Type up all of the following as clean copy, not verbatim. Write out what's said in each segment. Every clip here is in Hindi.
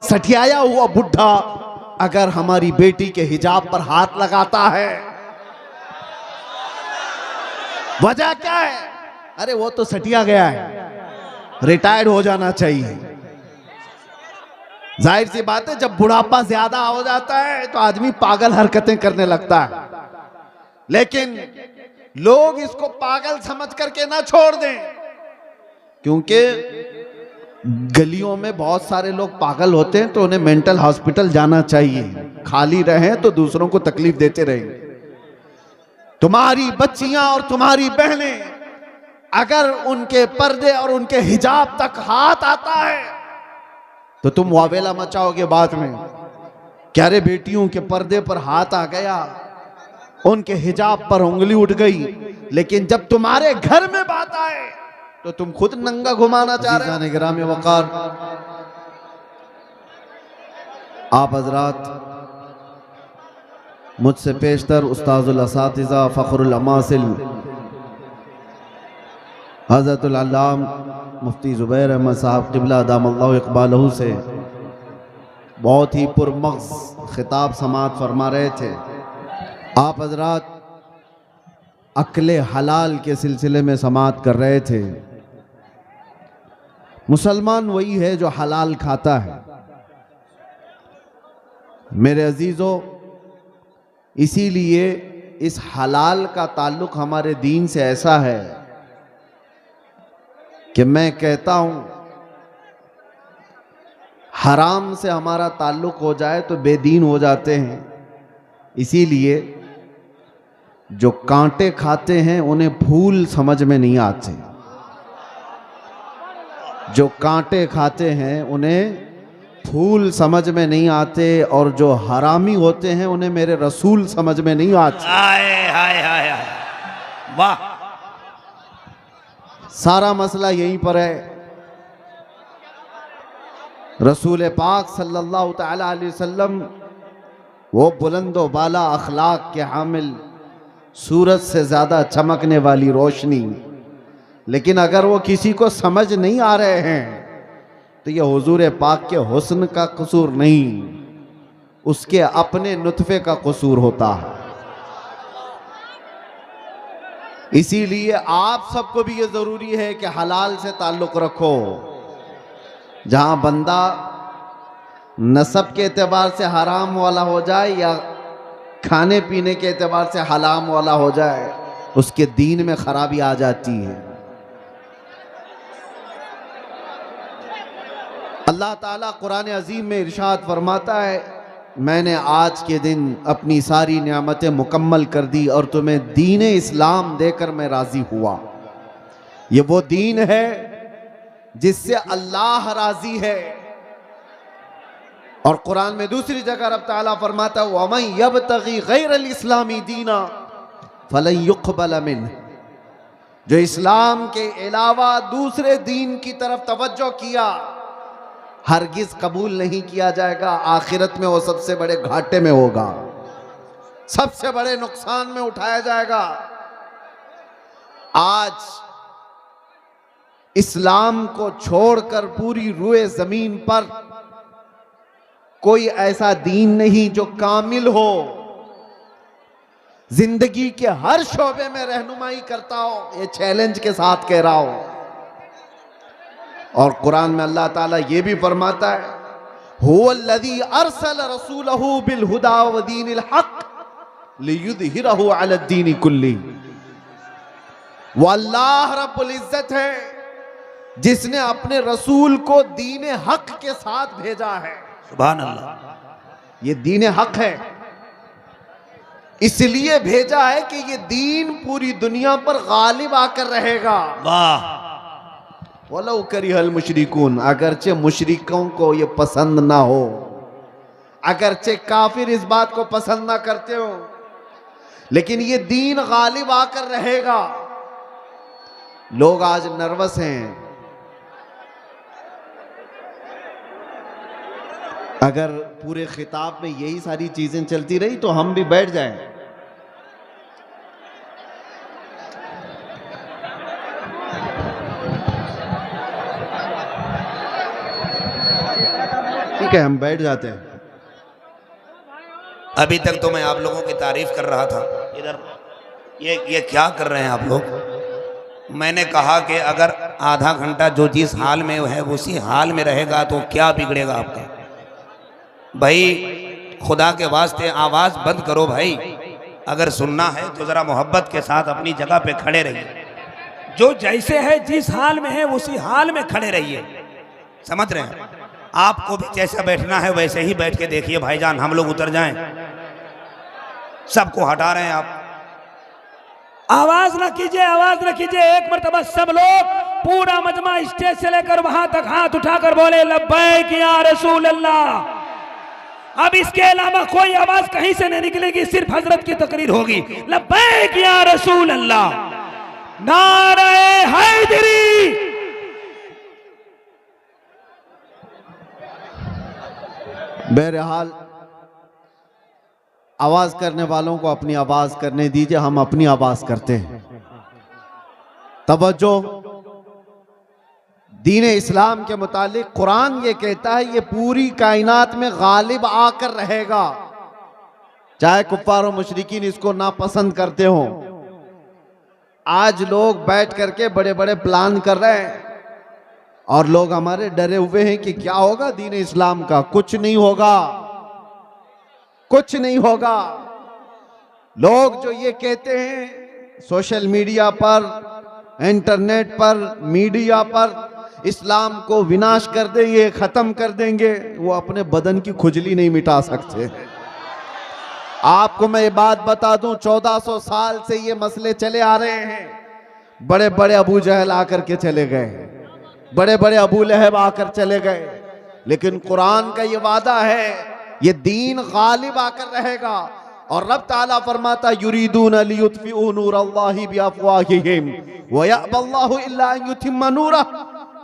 सठियाया हुआ बुढ़ा अगर हमारी बेटी के हिजाब पर हाथ लगाता है, वजह क्या है? अरे वो तो सटिया गया है, रिटायर्ड हो जाना चाहिए। जाहिर सी बात है, जब बुढ़ापा ज्यादा हो जाता है तो आदमी पागल हरकतें करने लगता है। लेकिन लोग इसको पागल समझ करके ना छोड़ दें, क्योंकि गलियों में बहुत सारे लोग पागल होते हैं, तो उन्हें मेंटल हॉस्पिटल जाना चाहिए। खाली रहें तो दूसरों को तकलीफ देते रहें। तुम्हारी बच्चियां और तुम्हारी बहनें अगर उनके पर्दे और उनके हिजाब तक हाथ आता है तो तुम वावेला मचाओगे बाद में, क्या रे बेटियों के पर्दे पर हाथ आ गया, उनके हिजाब पर उंगली उठ गई। लेकिन जब तुम्हारे घर में बात आए तो तुम खुद नंगा घुमाना चाह रहे हो। निगरामी वकार, आप हजरात मुझसे पेशतर उस्ताजुल असातिज़ा फ़ख्रुल अमासिल हज़रतुल अल्लाम मुफ्ती ज़ुबैर अहमद साहब क़िबला दामल्लाहु इक़बालहू से बहुत ही पुरमग़ज़ खिताब समाअत फरमा रहे थे। आप हजरात अक्ले हलाल के सिलसिले में समाअत कर रहे थे। मुसलमान वही है जो हलाल खाता है। मेरे अजीज़ों, इसीलिए इस हलाल का ताल्लुक हमारे दीन से ऐसा है कि मैं कहता हूं हराम से हमारा ताल्लुक हो जाए तो बेदीन हो जाते हैं। इसीलिए जो कांटे खाते हैं उन्हें फूल समझ में नहीं आते, जो कांटे खाते हैं उन्हें फूल समझ में नहीं आते, और जो हरामी होते हैं उन्हें मेरे रसूल समझ में नहीं आते। हाय हाय हाय हाय, वाह। सारा मसला यहीं पर है। रसूल पाक सल्लल्लाहु तआला अलैहि वसल्लम वो बुलंदो बाला अखलाक के हामिल, सूरज से ज्यादा चमकने वाली रोशनी, लेकिन अगर वो किसी को समझ नहीं आ रहे हैं तो ये हुजूर पाक के हुस्न का कसूर नहीं, उसके अपने नुतफे का कसूर होता है। इसीलिए आप सबको भी ये जरूरी है कि हलाल से ताल्लुक रखो। जहां बंदा नसब के एतबार से हराम वाला हो जाए या खाने पीने के एतबार से हराम वाला हो जाए, उसके दीन में खराबी आ जाती है। अल्लाह ताला कुरान अजीम में इरशाद फरमाता है, मैंने आज के दिन अपनी सारी नियामतें मुकम्मल कर दी और तुम्हें दीन इस्लाम देकर मैं राजी हुआ। ये वो दीन है जिससे अल्लाह राजी है। और कुरान में दूसरी जगह रब ताला फरमाता है, वमन यब्तगी गैरल इस्लामी दीना फलन युक़बल मिन्हु, जो इस्लाम के अलावा दूसरे दीन की तरफ तवज्जो किया हरगिज कबूल नहीं किया जाएगा। आखिरत में वो सबसे बड़े घाटे में होगा, सबसे बड़े नुकसान में उठाया जाएगा। आज इस्लाम को छोड़कर पूरी रुए जमीन पर कोई ऐसा दीन नहीं जो कामिल हो, जिंदगी के हर शोबे में रहनुमाई करता हो। ये चैलेंज के साथ कह रहा हूं। और कुरान में अल्लाह ताला ये भी फरमाता है, हुवल्लज़ी अरसल रसूलहू बिल हुदा व दीनिल हक़ लियुज़हिरहू अला दीनि कुल्ली। वो अल्लाह रब्बुल इज्जत है जिसने अपने रसूल को दीन हक के साथ भेजा है। सुभान अल्लाह। ये दीन हक है, इसलिए भेजा है कि ये दीन पूरी दुनिया पर गालिब आकर रहेगा। वाह। वलौ करिहल मुशरिकून, अगरचे मुशरिकों को ये पसंद ना हो, अगरचे काफिर इस बात को पसंद ना करते हो, लेकिन ये दीन गालिब आकर रहेगा। लोग आज नर्वस हैं। अगर पूरे खिताब में यही सारी चीजें चलती रही तो हम भी बैठ जाएं। ठीक है, हम बैठ जाते हैं। अभी तक तो मैं आप लोगों की तारीफ कर रहा था। इधर ये क्या कर रहे हैं आप लोग? मैंने कहा कि अगर आधा घंटा जो जिस हाल में है उसी हाल में रहेगा तो क्या बिगड़ेगा आपका? भाई खुदा के वास्ते आवाज़ बंद करो भाई। अगर सुनना है तो ज़रा मोहब्बत के साथ अपनी जगह पे खड़े रहिए। जो जैसे है जिस हाल में है उसी हाल में खड़े रहिए। समझ रहे हैं? आपको भी जैसा बैठना है वैसे ही बैठ के देखिए भाईजान। हम लोग उतर जाएं। सबको हटा रहे हैं आप। आवाज ना कीजिए, आवाज ना कीजिए। एक मरतबा सब लोग, पूरा मजमा स्टेज से लेकर वहां तक हाथ उठाकर बोले लब्बैक या रसूल अल्लाह। अब इसके अलावा कोई आवाज कहीं से नहीं निकलेगी, सिर्फ हजरत की तकरीर होगी। लब्बैक या रसूल अल्लाह, नारे हैदरी। बहरहाल आवाज करने वालों को अपनी आवाज करने दीजिए, हम अपनी आवाज करते हैं। तवज्जो, दीन इस्लाम के मुतालिक कुरान ये कहता है ये पूरी कायनात में गालिब आकर रहेगा, चाहे कुफ्फार और मुशरिकीन इसको नापसंद करते हो। आज लोग बैठ करके बड़े बड़े प्लान कर रहे हैं और लोग हमारे डरे हुए हैं कि क्या होगा दीन इस्लाम का। कुछ नहीं होगा, कुछ नहीं होगा। लोग जो ये कहते हैं सोशल मीडिया पर, इंटरनेट पर, मीडिया पर इस्लाम को विनाश कर देंगे, खत्म कर देंगे, वो अपने बदन की खुजली नहीं मिटा सकते। आपको मैं ये बात बता दूं, 1400 साल से ये मसले चले आ रहे हैं। बड़े बड़े अबू जहल आकर के चले गए, बड़े बड़े अबू लहब आकर चले गए, लेकिन कुरान का ये वादा है ये दीन गालिब आकर रहेगा। और रब ताला फरमाता युरीदून लियुत्फिऊ नूरल्लाहि बिअफ़वाहिहिम व यअबल्लाहु इल्ला अन युतिम्मा नूरह।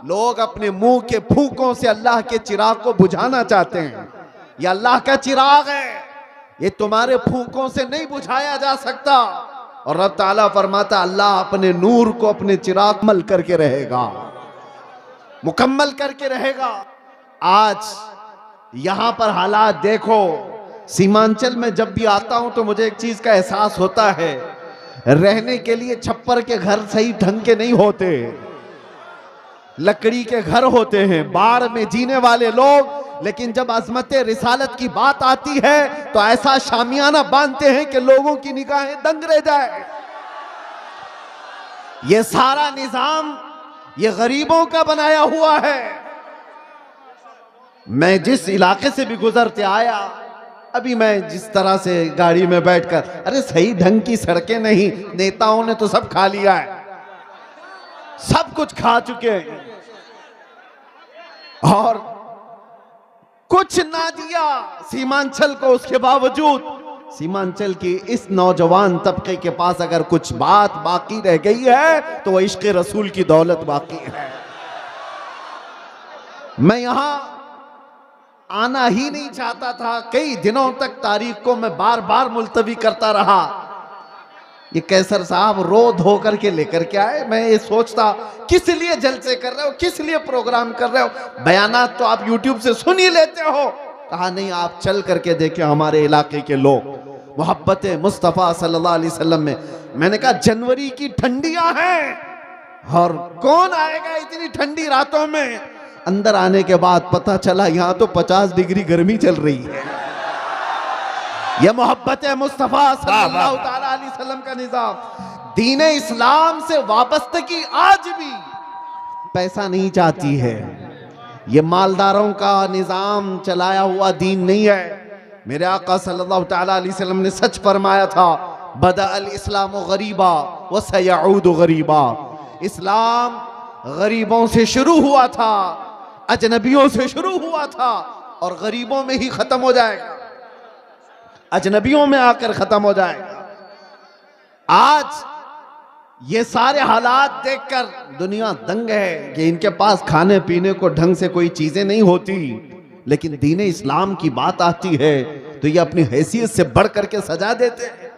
लोग अपने मुंह के फूंकों से अल्लाह के चिराग को बुझाना चाहते हैं। ये अल्लाह का चिराग है, ये तुम्हारे फूंकों से नहीं बुझाया जा सकता। और रब ताला फरमाता अल्लाह अपने नूर को, अपने चिराग मल करके रहेगा, मुकम्मल करके रहेगा। आज यहां पर हालात देखो, सीमांचल में जब भी आता हूं तो मुझे एक चीज का एहसास होता है, रहने के लिए छप्पर के घर सही ढंग के नहीं होते, लकड़ी के घर होते हैं, बाढ़ में जीने वाले लोग। लेकिन जब अजमत रिसालत की बात आती है तो ऐसा शामियाना बांधते हैं कि लोगों की निगाहें दंग रह जाए। ये सारा निजाम ये गरीबों का बनाया हुआ है। मैं जिस इलाके से भी गुजरते आया, अभी मैं जिस तरह से गाड़ी में बैठकर, अरे सही ढंग की सड़कें नहीं, नेताओं ने तो सब खा लिया है, सब कुछ खा चुके हैं और कुछ ना दिया सीमांचल को। उसके बावजूद सीमांचल की इस नौजवान तबके के पास अगर कुछ बात बाकी रह गई है तो वह इश्क़ रसूल की दौलत बाकी है। मैं यहां आना ही नहीं चाहता था, कई दिनों तक तारीख को मैं बार बार मुलतवी करता रहा। ये कैसर साहब रो धो करके लेकर के आए, मैं ये सोचता किस लिए जलसे कर रहे हो, किस लिए प्रोग्राम कर रहे हो, बयानात तो आप यूट्यूब से सुन ही लेते हो। कहा नहीं, आप चल करके देखे हमारे इलाके के लोग मोहब्बत मुस्तफ़ा सल्लल्लाहु अलैहि वसल्लम में। मैंने कहा जनवरी की ठंडियां हैं और कौन आएगा इतनी ठंडी रातों में। अंदर आने के बाद पता चला यहां तो 50 डिग्री गर्मी चल रही है। यह मोहब्बत मुस्तफ़ा सल्लल्लाहु ताला अलैहि वसल्लम का निज़ाम। दीन इस्लाम से वाबस्तगी आज भी पैसा नहीं चाहती है। ये मालदारों का निज़ाम चलाया हुआ दीन नहीं है। मेरे आका सल्लल्लाहु ताला अलैहि वसल्लम ने सच फरमाया था, बदा अल इस्लाम गरीबा व सयऊद गरीबा। इस्लाम गरीबों से शुरू हुआ था, अजनबियों से शुरू हुआ था और गरीबों में ही खत्म हो जाएगा, अजनबियों में आकर खत्म हो जाएगा। आज ये सारे हालात देखकर दुनिया दंग है कि इनके पास खाने पीने को ढंग से कोई चीजें नहीं होती, लेकिन दीन इस्लाम की बात आती है तो ये अपनी हैसियत से बढ़ करके सजा देते हैं।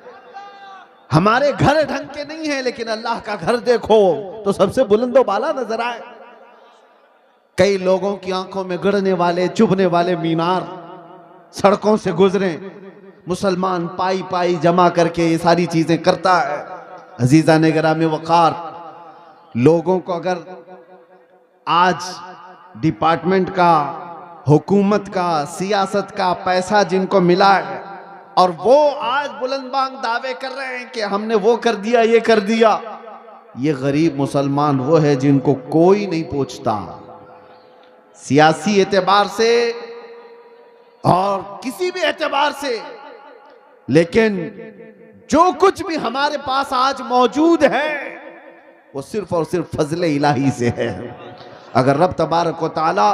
हमारे घर ढंग के नहीं है, लेकिन अल्लाह का घर देखो तो सबसे बुलंदो बाला नजर आए। कई लोगों की आंखों में गड़ने वाले चुभने वाले मीनार सड़कों से गुजरे, मुसलमान पाई पाई जमा करके ये सारी चीजें करता है। अजीजा ने गिरामी वकार, लोगों को अगर आज डिपार्टमेंट का, हुकूमत का, सियासत का पैसा जिनको मिला है और वो आज बुलंदबांग दावे कर रहे हैं कि हमने वो कर दिया, ये कर दिया, ये गरीब मुसलमान वो है जिनको कोई नहीं पूछता सियासी एतबार से और किसी भी एतबार से। लेकिन जो कुछ भी हमारे पास आज मौजूद है वो सिर्फ और सिर्फ फजले इलाही से है। अगर रब तबारक व तआला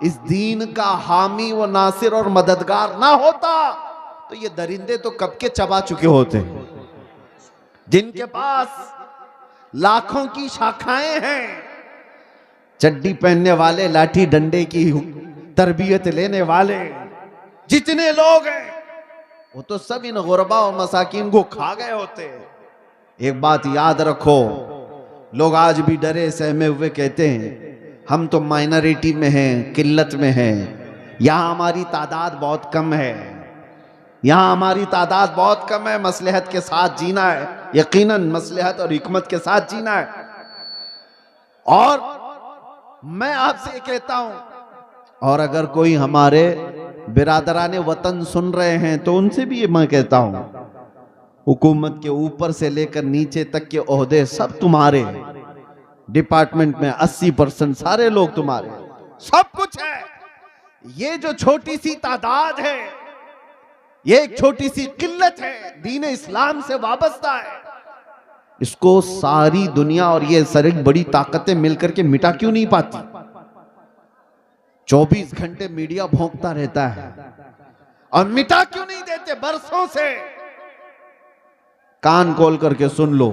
इस दीन का हामी व नासिर और मददगार ना होता तो ये दरिंदे तो कब के चबा चुके होते। जिनके पास लाखों की शाखाएं हैं, चड्डी पहनने वाले, लाठी डंडे की तरबियत लेने वाले जितने लोग हैं वो तो सब इन गुरबा और मसाकिन को खा गए होते। एक बात याद रखो, लोग आज भी डरे सहमे हुए कहते हैं हम तो माइनॉरिटी में हैं, किल्लत में हैं, यहां हमारी तादाद बहुत कम है, यहां हमारी तादाद बहुत कम है, मसलहत के साथ जीना है, यकीनन मसलहत और हिकमत के साथ जीना है। और मैं आपसे कहता हूं, और अगर कोई हमारे बिरादराने वतन सुन रहे हैं तो उनसे भी ये मैं कहता हूं, हुकूमत के ऊपर से लेकर नीचे तक के ओहदे सब तुम्हारे, डिपार्टमेंट में 80% सारे लोग तुम्हारे, सब कुछ है। ये जो छोटी सी तादाद है, ये एक छोटी सी किल्लत है, दीन इस्लाम से वाबस्ता है, इसको सारी दुनिया और ये सारी बड़ी ताकतें मिलकर के मिटा क्यों नहीं पाती। 24 घंटे मीडिया भौंकता रहता है और मिटा क्यों नहीं देते बरसों से। कान खोल करके सुन लो,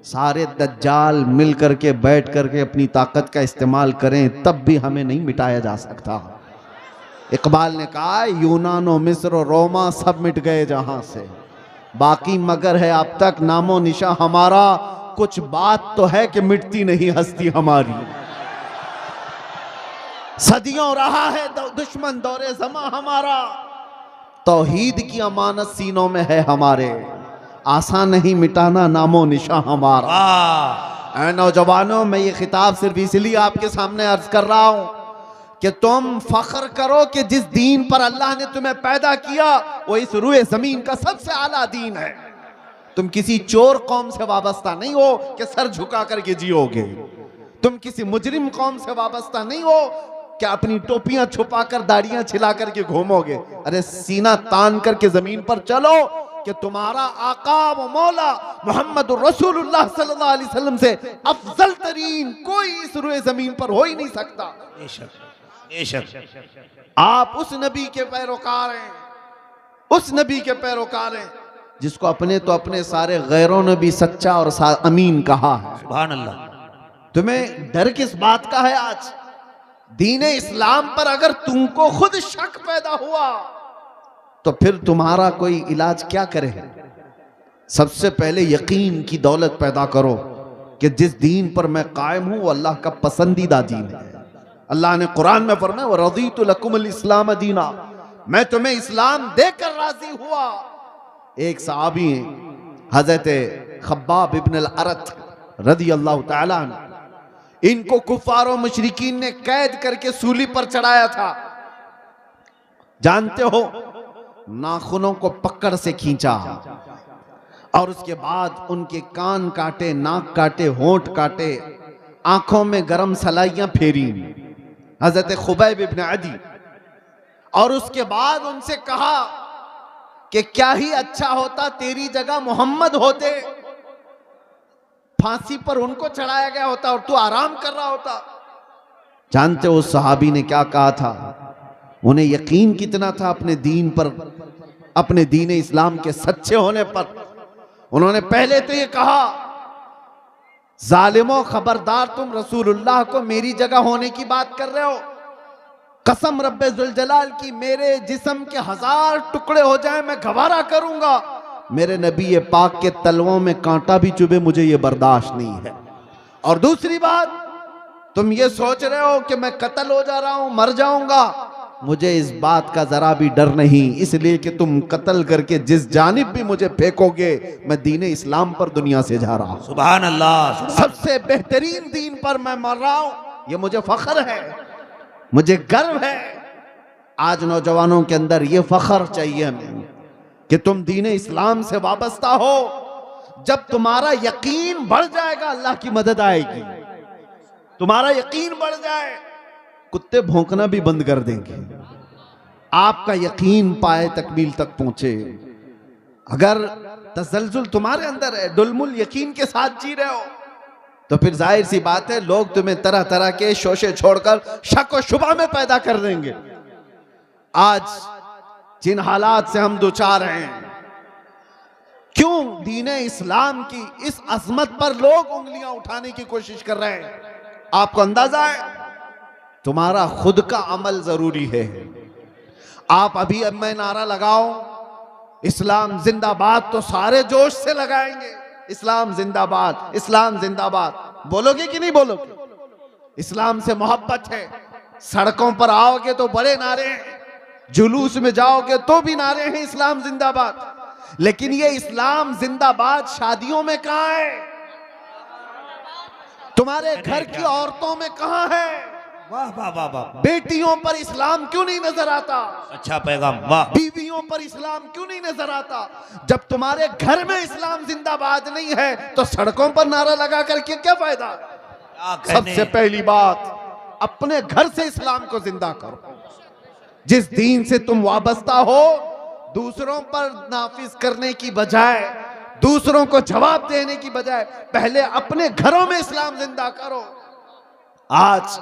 सारे दज्जाल मिल करके बैठ करके अपनी ताकत का इस्तेमाल करें तब भी हमें नहीं मिटाया जा सकता। इकबाल ने कहा यूनानो, मिस्र और रोमा सब मिट गए जहां से, बाकी मगर है अब तक नामो निशा हमारा, कुछ बात तो है कि मिटती नहीं हस्ती हमारी। सदियों रहा है दुश्मन दौरे जमा हमारा, तौहीद की अमानत सीनों में है हमारे, आसान नहीं मिटाना नामो निशा हमारा। ऐ नौजवानों, मैं ये खिताब सिर्फ इसलिए आपके सामने अर्ज कर रहा हूं कि तुम फख्र करो कि जिस दीन पर अल्लाह ने तुम्हें पैदा किया वो इस रुए जमीन का सबसे आला दीन है। तुम किसी चोर कौम से वाबस्ता नहीं हो कि सर झुका करके जियोगे, तुम किसी मुजरिम कौम से वाबस्ता नहीं हो कि अपनी टोपियां छुपाकर दाढ़ियां छिला करके घूमोगे। अरे सीना तान करके जमीन पर चलो कि तुम्हारा आका व मौला मोहम्मद रसूलुल्लाह सल्लल्लाहु अलैहि वसल्लम से अफजल तरीन कोई इस रुए जमीन पर हो ही नहीं सकता। आप उस नबी के पैरोकार हैं, उस नबी के पैरोकार हैं जिसको अपने तो अपने सारे गैरों ने भी सच्चा और अमीन कहा है। सुभान अल्लाह। तुम्हें डर किस बात का है? आज दीन इस्लाम पर अगर तुमको खुद शक पैदा हुआ तो फिर तुम्हारा कोई इलाज क्या करे? सबसे पहले यकीन की दौलत पैदा करो कि जिस दीन पर मैं कायम हूं वो अल्लाह का पसंदीदा दीन है। अल्लाह ने कुरान में फरमाया व रज़ीतु लकुमुल इस्लाम दीना, मैं तुम्हें इस्लाम देकर राजी हुआ। एक सहाबी हजरत खब्बाब इब्न अल-अरत रज़ी अल्लाह तआला अन्हु, इनको कुफार मुशरिकीन ने कैद करके सूली पर चढ़ाया था। जानते हो, नाखूनों को पकड़ से खींचा और उसके बाद उनके कान काटे, नाक काटे, होंठ काटे, आंखों में गरम सलाइयां फेरी हजरत खुबैब इब्न अदी, और उसके बाद उनसे कहा कि क्या ही अच्छा होता तेरी जगह मोहम्मद होते, फांसी पर उनको चढ़ाया गया होता और तू आराम कर रहा होता। जानते हो उस सहाबी ने क्या कहा था? उन्हें यकीन कितना था अपने दीन पर, अपने दीन इस्लाम के सच्चे होने पर। उन्होंने पहले तो ये कहा जालिमों खबरदार, तुम रसूलुल्लाह को मेरी जगह होने की बात कर रहे हो। कसम रब्बे जुल जलाल की, मेरे जिस्म के 1000 टुकड़े हो जाए मैं गवारा करूंगा, मेरे नबी पाक के तलवों में कांटा भी चुभे मुझे ये बर्दाश्त नहीं है। और दूसरी बात, तुम ये सोच रहे हो कि मैं कत्ल हो जा रहा हूं, मर जाऊंगा, मुझे इस बात का जरा भी डर नहीं, इसलिए कि तुम कत्ल करके जिस जानिब भी मुझे फेंकोगे, मैं दीन इस्लाम पर दुनिया से जा रहा हूं। सुभान अल्लाह। सबसे बेहतरीन दीन पर मैं मर रहा हूं, ये मुझे फख्र है, मुझे गर्व है। आज नौजवानों के अंदर ये फख्र चाहिए हमें कि तुम दीन इस्लाम से वाबस्ता हो। जब तुम्हारा यकीन बढ़ जाएगा, अल्लाह की मदद आएगी। तुम्हारा यकीन बढ़ जाए, कुत्ते भौंकना भी बंद कर देंगे। आपका यकीन पाए तकमील तक पहुंचे। अगर तसलजुल तुम्हारे अंदर है, डुलमुल यकीन के साथ जी रहे हो, तो फिर जाहिर सी बात है लोग तुम्हें तरह तरह के शोशे छोड़कर शक और शुबा में पैदा कर देंगे। आज जिन हालात से हम दुचार हैं, क्यों दीन इस्लाम की इस अजमत पर लोग उंगलियां उठाने की कोशिश कर रहे हैं? आपको अंदाजा है? तुम्हारा खुद का अमल जरूरी है। आप अभी अब मैं नारा लगाओ इस्लाम जिंदाबाद, तो सारे जोश से लगाएंगे इस्लाम जिंदाबाद, इस्लाम जिंदाबाद। बोलोगे कि नहीं बोलोगे? इस्लाम से मोहब्बत है। सड़कों पर आओगे तो बड़े नारे हैं, जुलूस में जाओगे तो भी नारे हैं इस्लाम जिंदाबाद। लेकिन ये इस्लाम जिंदाबाद शादियों में कहां है? तुम्हारे घर की औरतों में कहां है? वाह वाह वाह वाह। बेटियों पर इस्लाम क्यों नहीं नजर आता? अच्छा पैगाम, वाह। बीवियों पर इस्लाम क्यों नहीं नजर आता? जब तुम्हारे घर में इस्लाम जिंदाबाद नहीं है तो सड़कों पर नारा लगा करके क्या फायदा? सबसे पहली बात, अपने घर से इस्लाम को जिंदा करो। जिस दीन से तुम वाबस्ता हो, दूसरों पर नाफिज करने की बजाय, दूसरों को जवाब देने की बजाय, पहले अपने घरों में इस्लाम जिंदा करो। आज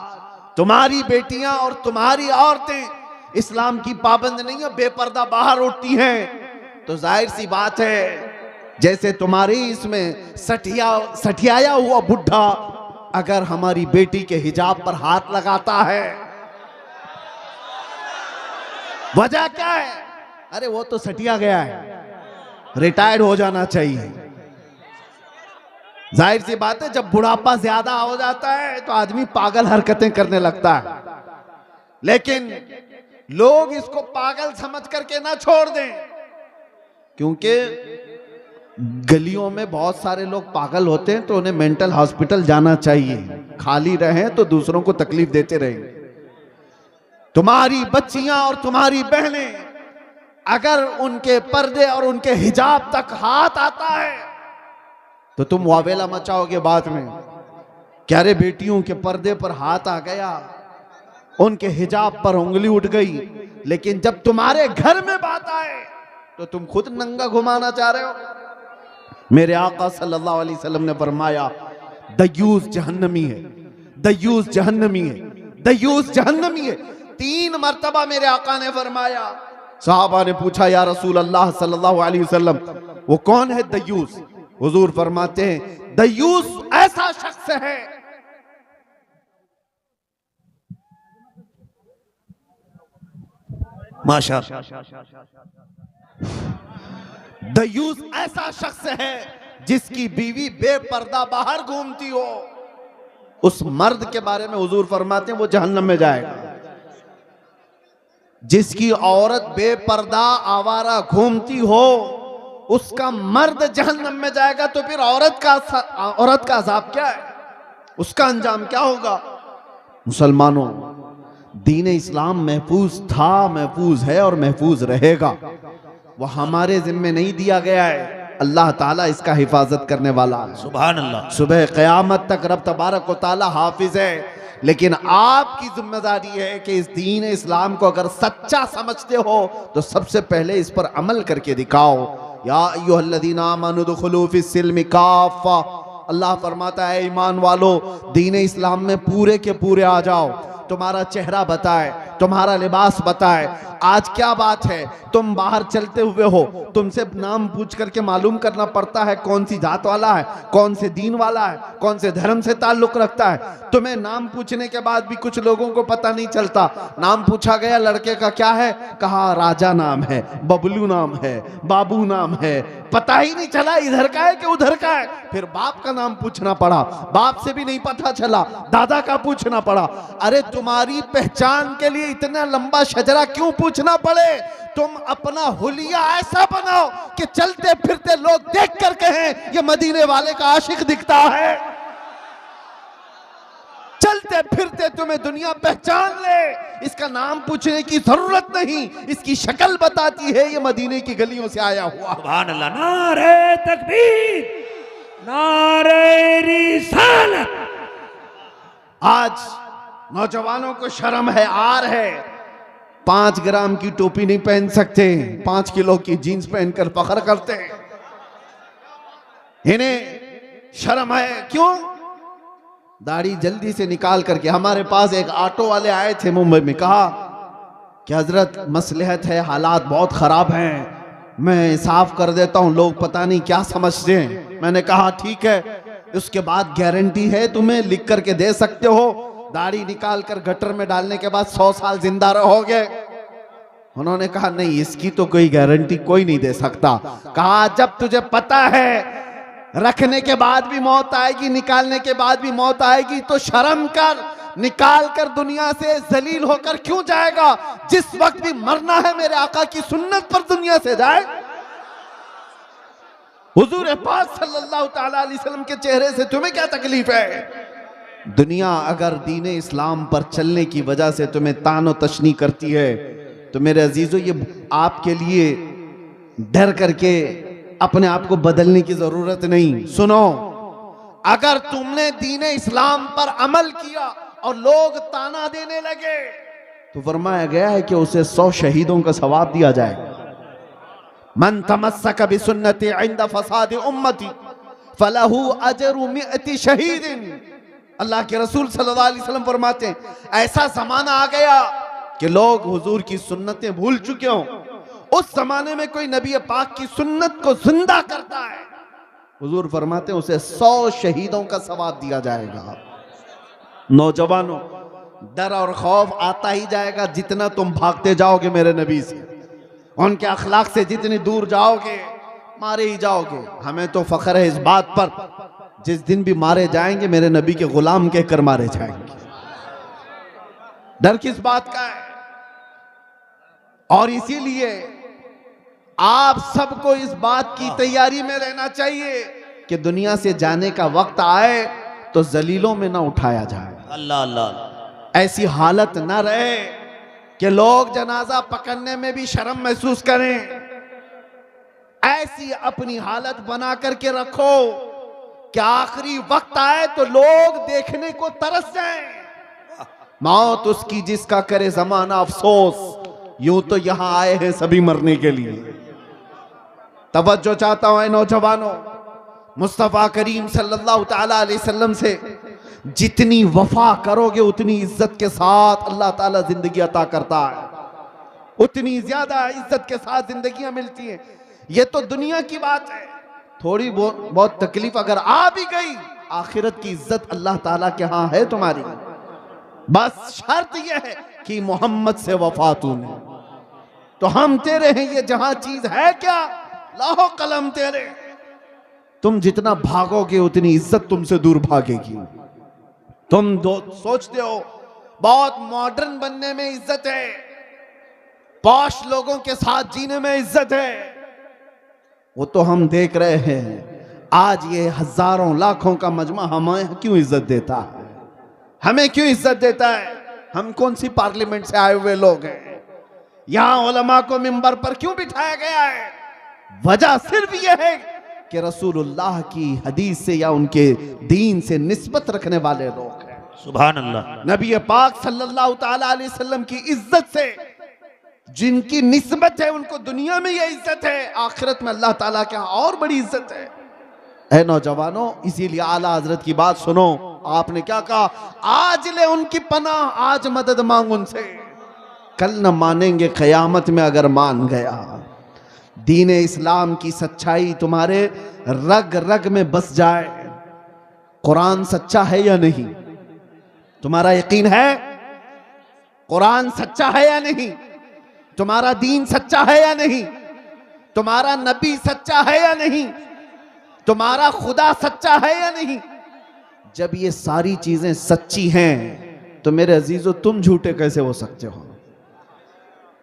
तुम्हारी बेटियां और तुम्हारी औरतें इस्लाम की पाबंद नहीं है, बेपर्दा बाहर उठती हैं, तो जाहिर सी बात है जैसे तुम्हारी इसमें सठियाया हुआ बुढ़ा अगर हमारी बेटी के हिजाब पर हाथ लगाता है, वजह क्या है? अरे वो तो सटिया गया है, रिटायर्ड हो जाना चाहिए। जाहिर सी बात है जब बुढ़ापा ज्यादा हो जाता है तो आदमी पागल हरकतें करने लगता है। लेकिन लोग इसको पागल समझ करके ना छोड़ दें, क्योंकि गलियों में बहुत सारे लोग पागल होते हैं तो उन्हें मेंटल हॉस्पिटल जाना चाहिए। खाली रहें तो दूसरों को तकलीफ देते रहेंगे। तुम्हारी बच्चियां और तुम्हारी बहनें अगर उनके पर्दे और उनके हिजाब तक हाथ आता है तो तुम वावेला मचाओगे बाद में, क्या रे बेटियों के पर्दे पर हाथ आ गया, उनके हिजाब पर उंगली उठ गई। लेकिन जब तुम्हारे घर में बात आए तो तुम खुद नंगा घुमाना चाह रहे हो। मेरे आका सल्लल्लाहु अलैहि वसल्लम ने फरमाया दयूस जहन्नमी है, दयूस जहन्नमी है, दयूस जहन्नमी है। 3 मर्तबा मेरे आका ने फरमाया। साहबा ने पूछा या रसूल अल्लाह सल्लल्लाहु अलैहि वसल्लम वो कौन है दयूस? हुजूर फरमाते हैं दयूस ऐसा शख्स है माशाअल्लाह, दयूस ऐसा शख्स है जिसकी बीवी बेपर्दा बाहर घूमती हो। उस मर्द के बारे में हुजूर फरमाते हैं वो जहन्नम में जाएगा। जिसकी औरत बेपर्दा आवारा घूमती हो उसका मर्द जहन्नम में जाएगा। तो फिर औरत का अजाब क्या है? उसका अंजाम क्या होगा? मुसलमानों, दीन इस्लाम महफूज था, महफूज है और महफूज रहेगा। वह हमारे जिम्मे नहीं दिया गया है, अल्लाह ताला इसका हिफाजत करने वाला है। सुभान अल्लाह। सुबह क़यामत तक रब तबारक व तआला हाफिज है। लेकिन आपकी जिम्मेदारी है कि इस दीन इस्लाम को अगर सच्चा समझते हो तो सबसे पहले इस पर अमल करके दिखाओ। या अय्युहल्लज़ीना आमनू दुखुलू फिस्सिल्मि काफ़ा, अल्लाह फरमाता है ईमान वालो दीन इस्लाम में पूरे के पूरे आ जाओ। तुम्हारा चेहरा बताए, तुम्हारा लिबास बताए, आज क्या बात है, तुम बाहर चलते हुए हो, तुमसे नाम पूछ करके मालूम करना पड़ता है कौन सी जात वाला है, कौन से दीन वाला है, कौन से धर्म से ताल्लुक रखता है। तुम्हें नाम पूछने के बाद भी कुछ लोगों को पता नहीं चलता। नाम पूछा गया, लड़के का क्या है, कहा राजा नाम है, बबलू नाम है, बाबू नाम है, पता ही नहीं चला इधर का है कि उधर का है। फिर बाप का नाम पूछना पड़ा, बाप से भी नहीं पता चला, दादा का पूछना पड़ा। अरे तुम्हारी पहचान के लिए इतना लंबा शजरा क्यों पूछना पड़े? तुम अपना हुलिया ऐसा बनाओ कि चलते फिरते लोग देख कर कहें ये मदीने वाले का आशिक दिखता है। चलते फिरते तुम्हें दुनिया पहचान ले, इसका नाम पूछने की जरूरत नहीं, इसकी शक्ल बताती है ये मदीने की गलियों से आया हुआ। सुभान अल्लाह। नारे तकबीर, नारे रिसालत। आज नौजवानों को शर्म है, आर है, 5 ग्राम की टोपी नहीं पहन सकते, 5 किलो की जीन्स पहनकर फख्र करते हैं। इन्हें शर्म है, क्यों? दाढ़ी जल्दी से निकाल करके। हमारे पास एक ऑटो वाले आए थे मुंबई में, कहा कि हजरत मसलहत है, हालात बहुत खराब हैं, मैं साफ कर देता हूं, लोग पता नहीं क्या समझते हैं। मैंने कहा ठीक है, उसके बाद गारंटी है, तुम्हें लिख करके दे सकते हो, दाढ़ी निकाल कर गटर में डालने के बाद 100 साल जिंदा रहोगे। उन्होंने कहा नहीं, इसकी तो कोई गारंटी कोई नहीं दे सकता। कहा जब तुझे पता है रखने के बाद भी मौत आएगी, निकालने के बाद भी मौत आएगी, तो शर्म कर, निकाल कर दुनिया से जलील होकर क्यों जाएगा? जिस वक्त भी मरना है मेरे आका की सुन्नत पर दुनिया से जाए। हुजूर पाक सल्लल्लाहु तआला अलैहि वसल्लम के चेहरे से तुम्हें क्या तकलीफ है? दुनिया अगर दीन इस्लाम पर चलने की वजह से तुम्हें तानो तशनी करती है तो मेरे अजीजों, ये आपके लिए डर करके अपने आप को बदलने की जरूरत नहीं। सुनो, अगर तुमने दीन इस्लाम पर अमल किया और लोग ताना देने लगे तो फरमाया गया है कि उसे 100 शहीदों का सवाब दिया जाए। मन तमस्सक बिसुन्नती इंद फसाद उम्मती फलहू अजरु मिअती शहीदिन। अल्लाह के रसूल सल्लल्लाहु अलैहि वसल्लम फरमाते हैं, ऐसा जमाना आ गया कि लोग हुजूर की सुन्नतें भूल चुके हों, उस जमाने में कोई नबी पाक की सुन्नत को जिंदा करता है, हुजूर फरमाते हैं उसे 100 शहीदों का सवाब दिया जाएगा। नौजवानों, डर और खौफ आता ही जाएगा जितना तुम भागते जाओगे मेरे नबी से, उनके अखलाक से जितनी दूर जाओगे मारे ही जाओगे। हमें तो फख्र है इस बात पर, जिस दिन भी मारे जाएंगे मेरे नबी के गुलाम कहकर मारे जाएंगे। डर किस बात का है? और इसीलिए आप सबको इस बात की तैयारी में रहना चाहिए कि दुनिया से जाने का वक्त आए तो जलीलों में ना उठाया जाए। अल्लाह अल्लाह। ऐसी हालत ना रहे कि लोग जनाजा पकड़ने में भी शर्म महसूस करें। ऐसी अपनी हालत बना करके रखो कि आखिरी वक्त आए तो लोग देखने को तरस जाएं। मौत उसकी जिसका करे जमाना अफसोस, यूं तो यहां आए हैं सभी मरने के लिए। तवज्जो चाहता हूं नौजवानों, मुस्तफा करीम सल्लल्लाहु ताला अलैहि वसल्लम से जितनी वफा करोगे उतनी इज्जत के साथ अल्लाह ताला जिंदगी अता करता है, उतनी ज्यादा इज्जत के साथ जिंदगियां मिलती हैं। ये तो दुनिया की बात है, थोड़ी बहुत तकलीफ अगर आ भी गई, आखिरत की इज्जत अल्लाह ताला के यहां है तुम्हारी। बस शर्त यह है कि मोहम्मद से वफा तूने, तो हम तेरे हैं, ये जहां चीज है क्या, लाहो कलम तेरे। तुम जितना भागोगे उतनी इज्जत तुमसे दूर भागेगी। तुम सोचते हो बहुत मॉडर्न बनने में इज्जत है, पॉश लोगों के साथ जीने में इज्जत है, वो तो हम देख रहे हैं। आज ये हजारों लाखों का मजमा हमें क्यों इज्जत देता है? हमें क्यों इज्जत देता है? हम कौन सी पार्लियामेंट से आए हुए लोग हैं? यहां उलमा को मिंबर पर क्यों बिठाया गया है? वजह सिर्फ यह है कि रसूलुल्लाह की हदीस से या उनके दीन से निस्बत रखने वाले लोग हैं। सुभान अल्लाह। नबी पाक सल्लल्लाहु ताला अलैहि वसल्लम की इज्जत से जिनकी निस्बत है उनको दुनिया में यह इज्जत है, आखिरत में अल्लाह ताला के यहाँ और बड़ी इज्जत है। ऐ नौजवानों, इसीलिए आला हजरत की बात सुनो। आपने क्या कहा? आज ले उनकी पनाह, आज मदद मांग उनसे। कल न मानेंगे क़यामत में अगर मान गया। दीन इस्लाम की सच्चाई तुम्हारे रग रग में बस जाए। कुरान सच्चा है या नहीं, तुम्हारा यकीन है? कुरान सच्चा है या नहीं? तुम्हारा दीन सच्चा है या नहीं? तुम्हारा नबी सच्चा है या नहीं? तुम्हारा खुदा सच्चा है या नहीं? जब ये सारी चीजें सच्ची हैं तो मेरे अजीजों तुम झूठे कैसे हो सकते हो?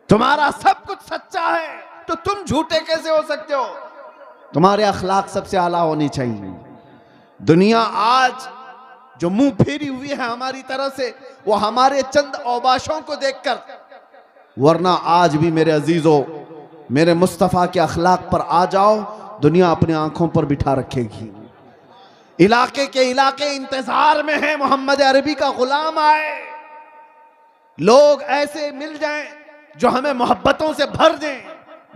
तुम्हारा सब कुछ सच्चा है तो तुम झूठे कैसे हो सकते हो? तुम्हारे अखलाक सबसे आला होनी चाहिए। दुनिया आज जो मुंह फेरी हुई है हमारी तरफ से, वो हमारे चंद औबाशों को देखकर, वरना आज भी मेरे अजीजों मेरे मुस्तफ़ा के अखलाक पर आ जाओ, दुनिया अपने आंखों पर बिठा रखेगी। इलाके के इलाके इंतजार में हैं मोहम्मद अरबी का गुलाम आए। लोग ऐसे मिल जाएं जो हमें मोहब्बतों से भर दें।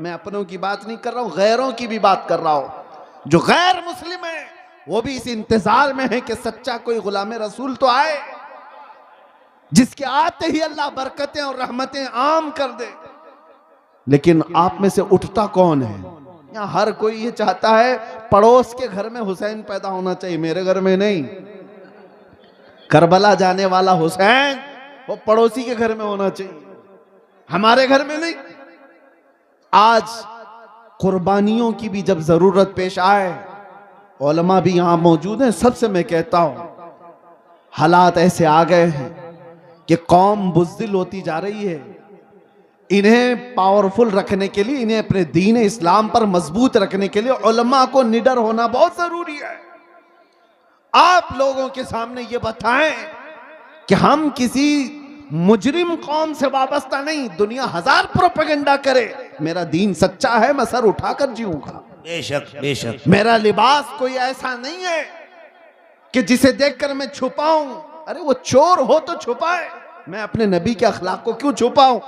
मैं अपनों की बात नहीं कर रहा हूं, गैरों की भी बात कर रहा हूं। जो गैर मुस्लिम है वो भी इस इंतजार में है कि सच्चा कोई गुलाम रसूल तो आए, जिसके आते ही अल्लाह बरकतें और रहमतें आम कर दे। लेकिन आप में से उठता कौन है? यहाँ हर कोई ये चाहता है पड़ोस के घर में हुसैन पैदा होना चाहिए, मेरे घर में नहीं। करबला जाने वाला हुसैन वो पड़ोसी के घर में होना चाहिए, हमारे घर में नहीं। आज कुर्बानियों की भी जब जरूरत पेश आए, उलमा भी यहां मौजूद हैं, सबसे मैं कहता हूं हालात ऐसे आ गए हैं कि कौम बुज़दिल होती जा रही है। इन्हें पावरफुल रखने के लिए, इन्हें अपने दीन इस्लाम पर मजबूत रखने के लिए उलमा को निडर होना बहुत जरूरी है। आप लोगों के सामने ये बताएं कि हम किसी मुजरिम कौम से वाबस्ता नहीं। दुनिया हजार प्रोपेगेंडा करे, मेरा दीन सच्चा है, मैं सर उठाकर जीऊंगा। बेशक बेशक। मेरा लिबास कोई ऐसा नहीं है कि जिसे देखकर मैं छुपाऊं। अरे वो चोर हो तो छुपाए, मैं अपने नबी के अखलाक को क्यों छुपाऊं?